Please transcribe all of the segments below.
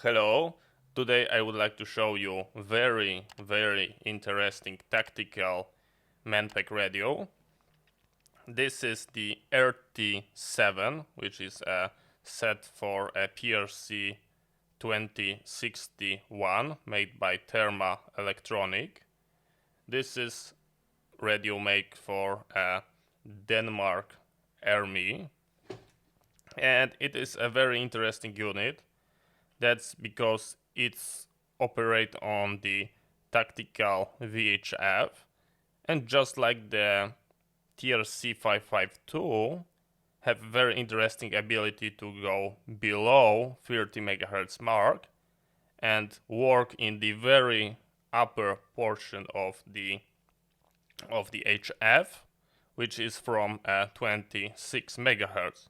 Hello, today I would like to show you very interesting tactical manpack radio. This is the RT7, which is a set for a PRC-2061 made by Therma Electronic. This is radio made for a Denmark Army, and it is a very interesting unit. That's because it's operate on the tactical VHF, and just like the PRC-552 have very interesting ability to go below 30 MHz mark and work in the very upper portion of the HF, which is from 26 MHz.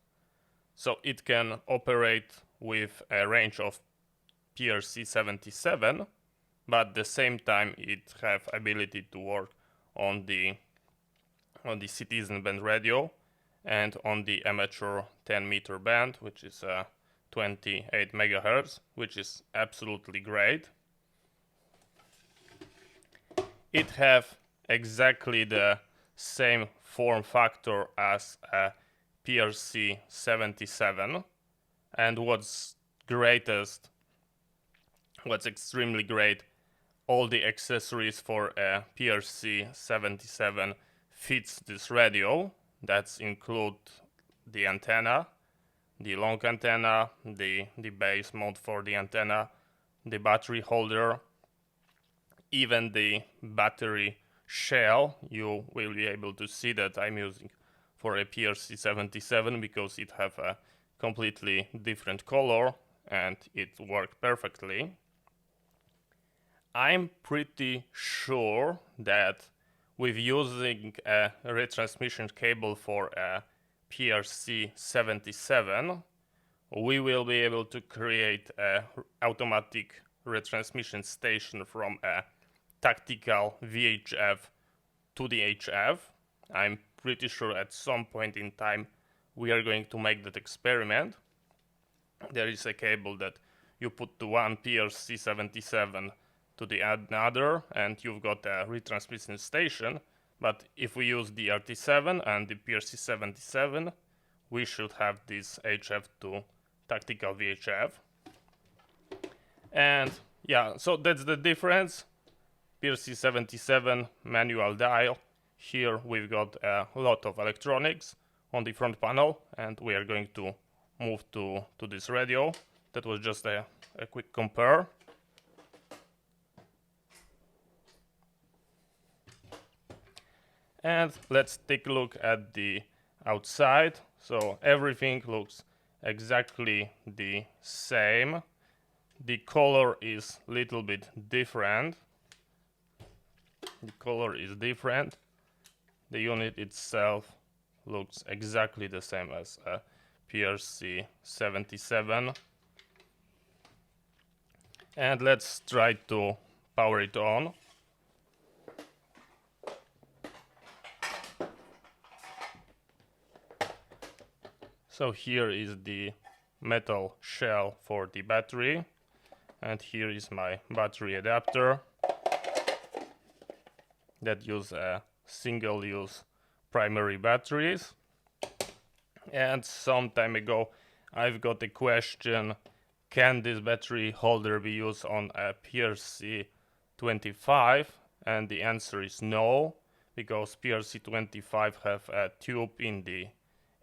So it can operate with a range of PRC-77, but at the same time it have ability to work on the citizen band radio and on the amateur 10-meter band, which is 28 MHz, which is absolutely great. It have exactly the same form factor as a PRC-77, and what's extremely great, all the accessories for a PRC-77 fits this radio. That include the antenna, the long antenna, the base mount for the antenna, the battery holder, even the battery shell. You will be able to see that I'm using for a PRC-77 because it have a completely different color and it worked perfectly. I'm pretty sure that with using a retransmission cable for a PRC-77, we will be able to create a automatic retransmission station from a tactical VHF to the HF. I'm pretty sure at some point in time we are going to make that experiment. There is a cable that you put to one PRC-77 to the another and you've got a retransmission station, but if we use the RT7 and the PRC-77, we should have this HF to tactical VHF. And yeah, so that's the difference. PRC-77 manual dial. Here we've got a lot of electronics on the front panel, and we are going to move to this radio. That was just a quick compare. And let's take a look at the outside. So everything looks exactly the same. The color is a little bit different. The color is different. The unit itself looks exactly the same as a PRC-77. And let's try to power it on. So here is the metal shell for the battery, and here is my battery adapter that use a single-use primary batteries. And some time ago I've got a question, can this battery holder be used on a PRC-25? And the answer is no, because PRC-25 have a tube in the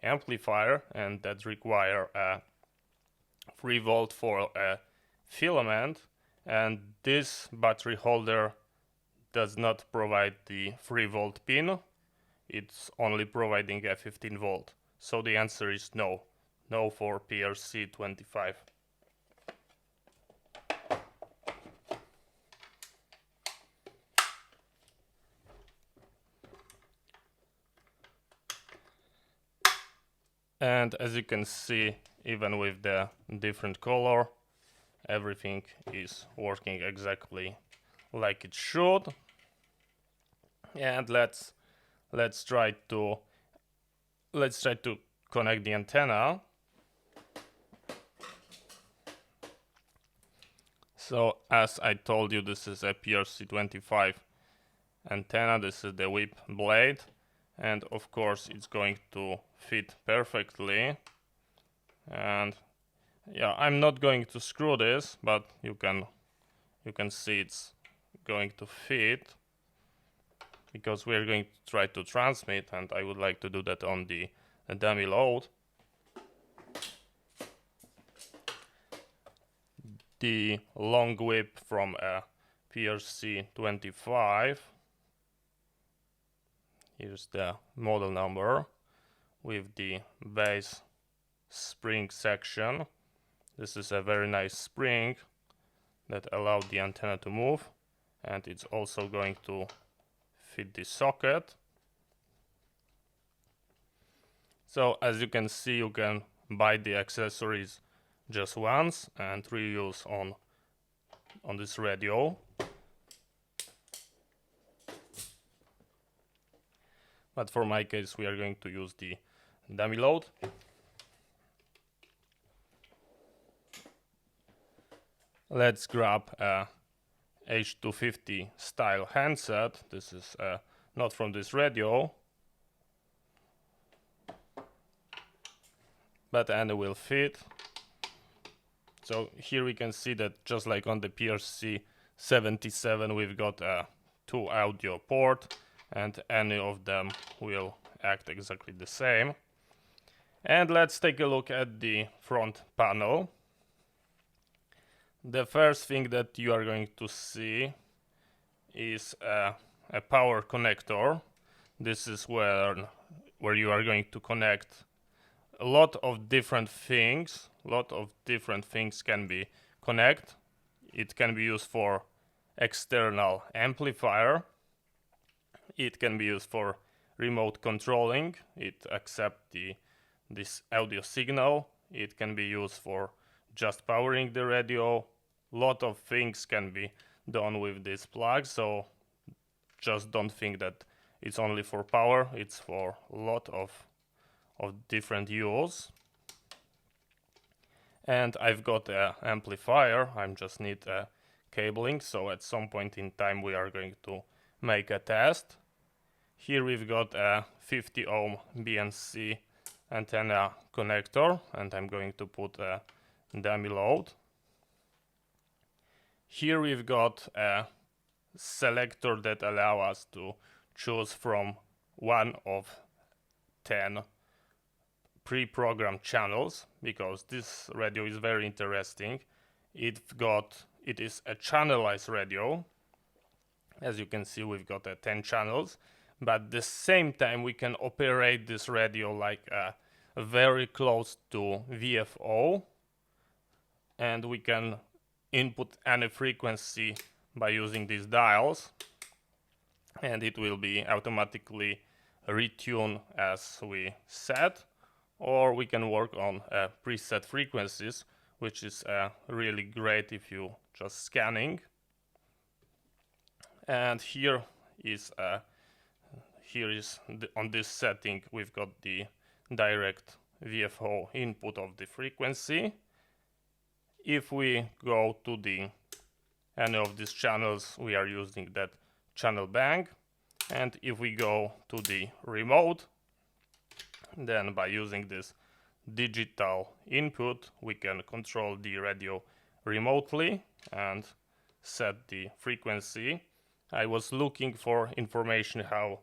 amplifier and that require a 3 volt for a filament, and this battery holder does not provide the 3 volt pin. It's only providing a 15 volt. So the answer is no. No for PRC-25. And as you can see, even with the different color, everything is working exactly like it should. And let's try to connect the antenna. So as I told you, this is a PRC-25 antenna. This is the whip blade, and of course it's going to fit perfectly. And yeah, I'm not going to screw this, but you can see it's going to fit, because we're going to try to transmit, and I would like to do that on the dummy load. The long whip from a PRC-25. Here's the model number with the base spring section. This is a very nice spring that allowed the antenna to move, and it's also going to fit the socket. So as you can see, you can buy the accessories just once and reuse on this radio. But for my case, we are going to use the dummy load. Let's grab a H250 style handset. This is not from this radio, but any will fit. So here we can see that just like on the PRC-77, we've got a 2 audio port, and any of them will act exactly the same. And let's take a look at the front panel. The first thing that you are going to see is a power connector. This is where you are going to connect a lot of different things. Can be connected. It can be used for external amplifier. It can be used for remote controlling. It accepts this audio signal. It can be used for just powering the radio. Lot of things can be done with this plug, so just don't think that it's only for power. It's for a lot of different use. And I've got an amplifier. I just need a cabling, so at some point in time we are going to make a test. Here we've got a 50 ohm BNC antenna connector, and I'm going to put a dummy load. Here we've got a selector that allows us to choose from one of 10 pre-programmed channels, because this radio is very interesting. It is a channelized radio. As you can see, we've got 10 channels, but at the same time we can operate this radio like very close to VFO, and we can input any frequency by using these dials, and it will be automatically retuned as we set, or we can work on preset frequencies, which is really great if you just scanning. And here is on this setting we've got the direct VFO input of the frequency. If we go to any of these channels, we are using that channel bank. And if we go to the remote, then by using this digital input, we can control the radio remotely and set the frequency. I was looking for information how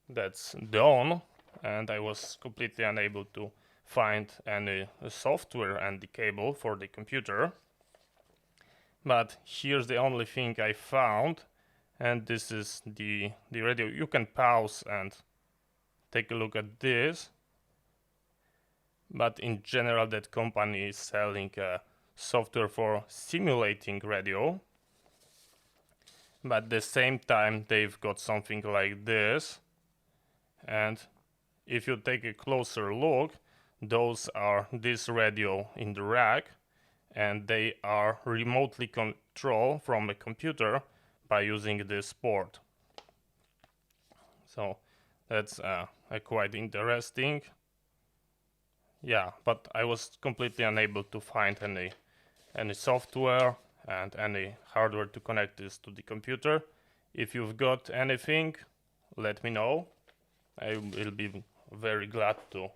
that's done, and I was completely unable to find any software and the cable for the computer. But here's the only thing I found, and this is the radio. You can pause and take a look at this. But in general, that company is selling software for simulating radio. But at the same time, they've got something like this. And if you take a closer look, those are this radio in the rack, and they are remotely controlled from a computer by using this port. So that's quite interesting. Yeah, but I was completely unable to find any software, and any hardware to connect this to the computer. If you've got anything, let me know. I will be very glad to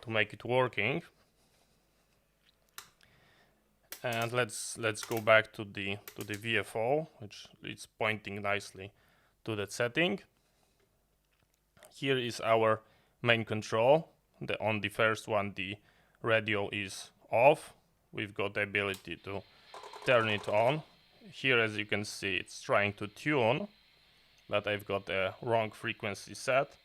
make it working. And let's go back to the VFO, which is pointing nicely to that setting. Here is our main control. On the first one, the radio is off. We've got the ability to turn it on. Here, as you can see, it's trying to tune, but I've got a wrong frequency set.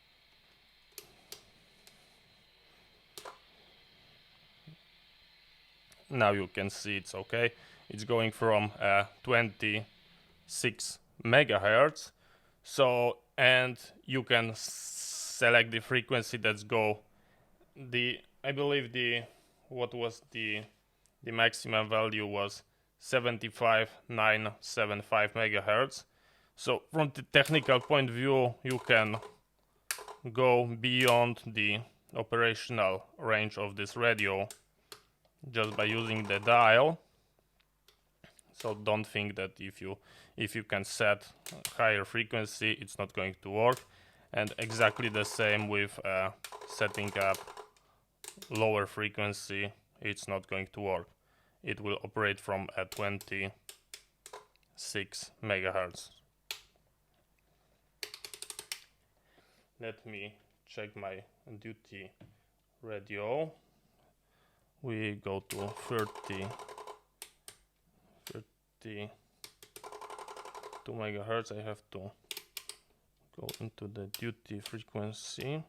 Now you can see it's okay. It's going from 26 megahertz. So, and you can select the frequency that's go. I believe what was the maximum value was 75975 megahertz. So from the technical point of view, you can go beyond the operational range of this radio just by using the dial. So don't think that if you can set a higher frequency, it's not going to work. And exactly the same with setting up lower frequency, it's not going to work. It will operate from 26 megahertz. Let me check my duty radio. We go to 32 megahertz. I have to go into the duty frequency,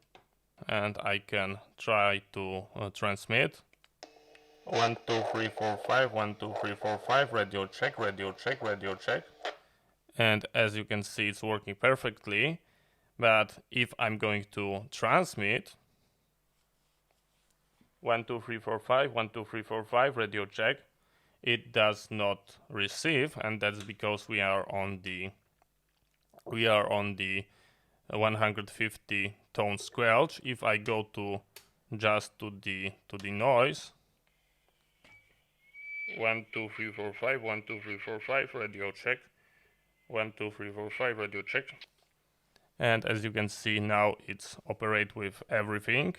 and I can try to transmit. 1 2 3 4 5 1 2 3 4 5 radio check, radio check, radio check. And as you can see, it's working perfectly. But if I'm going to transmit 1 2 3 4 5 1 2 3 4 5 radio check, it does not receive, and that's because we are on the 150 tone squelch. If I go to just to the noise, 1 2 3 4 5 1 2 3 4 5 radio check, 1 2 3 4 5 radio check. And as you can see, now it's operate with everything.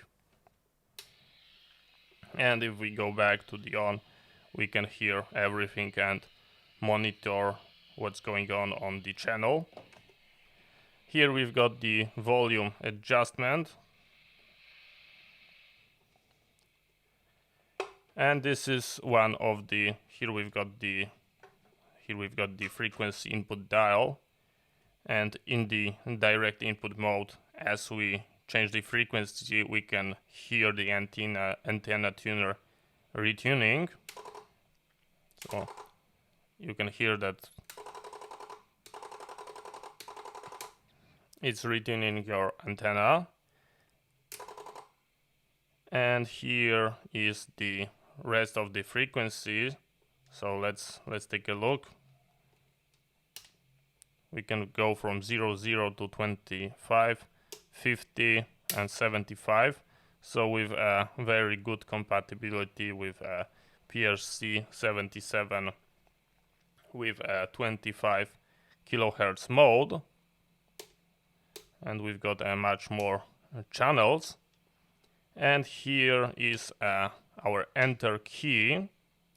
And if we go back to the on, we can hear everything and monitor what's going on the channel. Here we've got the volume adjustment. And this is one of the, here we've got the frequency input dial. And in the direct input mode, as we change the frequency, we can hear the antenna tuner retuning. So you can hear that it's retuning your antenna. And here is the rest of the frequencies. So let's take a look. We can go from 00 to 25, 50 and 75. So with a very good compatibility with a PRC-77 with a 25 kilohertz mode. And we've got much more channels. And here is our enter key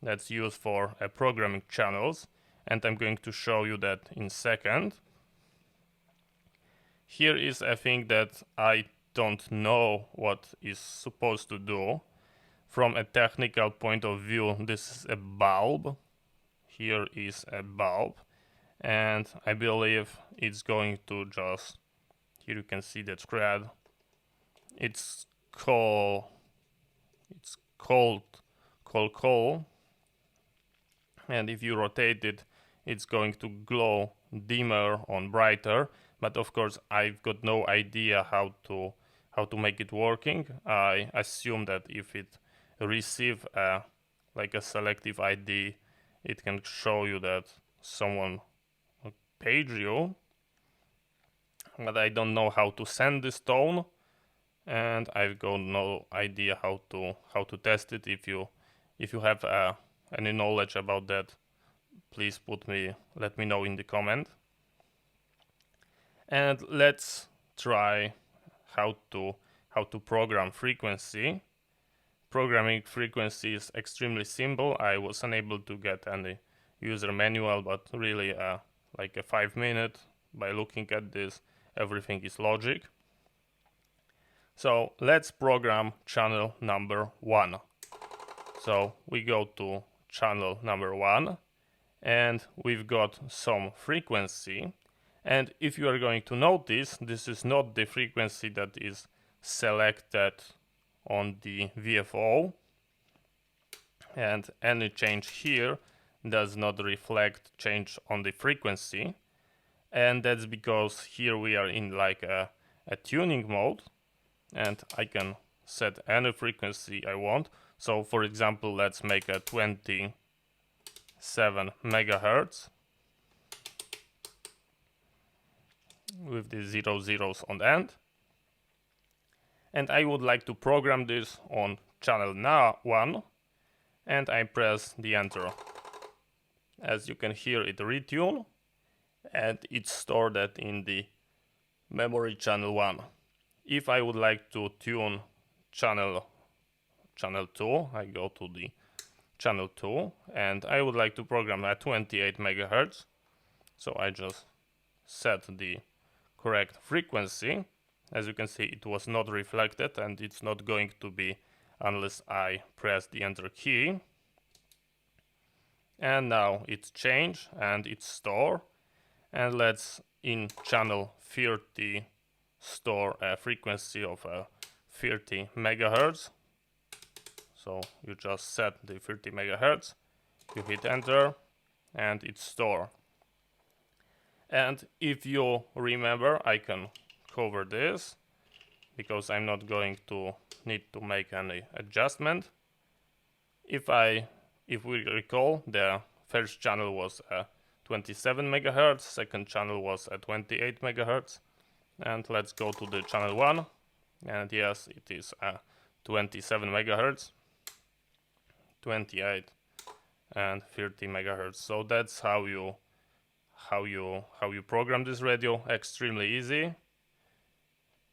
that's used for programming channels. And I'm going to show you that in a second. Here is a thing that I don't know what is supposed to do. From a technical point of view, this is a bulb. Here is a bulb. And I believe it's going to just, here you can see that thread. It's cold. And if you rotate it, it's going to glow dimmer on brighter. But of course, I've got no idea how to make it working. I assume that if it receive like a selective ID, it can show you that someone paged you. But I don't know how to send this tone, and I've got no idea how to test it. If you have any knowledge about that, please let me know in the comment. And let's try how to program frequency. Programming frequency is extremely simple. I was unable to get any user manual, but really like a 5 minute. By looking at this, everything is logic. So let's program channel number 1. So we go to channel number 1 and we've got some frequency. And if you are going to notice, this is not the frequency that is selected on the VFO, and any change here does not reflect change on the frequency. And that's because here we are in like a tuning mode, and I can set any frequency I want. So for example, let's make a 27 megahertz with the 0 zeros on the end. And I would like to program this on channel 1, and I press the enter. As you can hear, it retune, and it's stored that in the memory channel 1. If I would like to tune channel 2, I go to the channel 2, and I would like to program at 28 megahertz. So I just set the correct frequency. As you can see, it was not reflected, and it's not going to be unless I press the enter key. And now it's changed and it's stored. And let's in channel 30 store a frequency of 30 megahertz. So you just set the 30 megahertz, you hit enter, and it's stored. And if you remember, I can cover this because I'm not going to need to make any adjustment. If we recall, the first channel was 27 megahertz, second channel was 28 megahertz, and let's go to the channel 1, and yes, it is 27 megahertz, 28 and 30 megahertz. So that's how you program this radio. Extremely easy.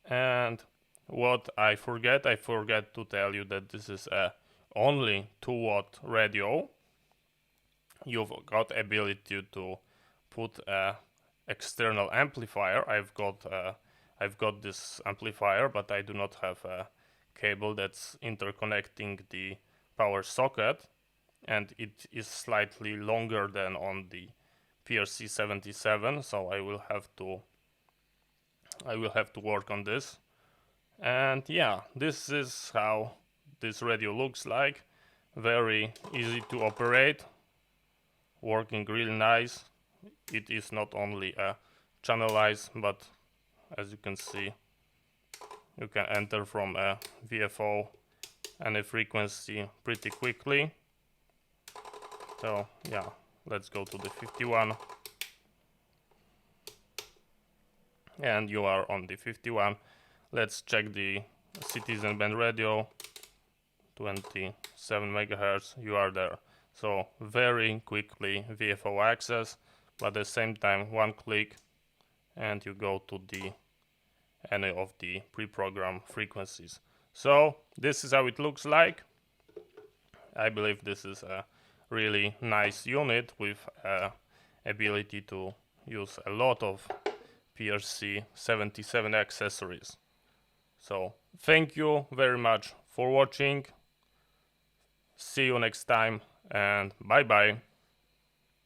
And what I forget to tell you that this is a only 2-watt radio. You've got ability to put a external amplifier. I've got this amplifier, but I do not have a cable that's interconnecting the power socket, and it is slightly longer than on the PRC-77, so I will have to work on this. And yeah, this is how this radio looks like. Very easy to operate, working really nice. It is not only channelized, but as you can see, you can enter from a VFO and a frequency pretty quickly. So yeah, let's go to the 51, and you are on the 51. Let's check the citizen band radio, 27 megahertz, you are there. So very quickly VFO access, but at the same time one click and you go to any of the pre-programmed frequencies. So this is how it looks like. I believe this is a really nice unit with ability to use a lot of PRC-77 accessories. So thank you very much for watching. See you next time, and bye bye.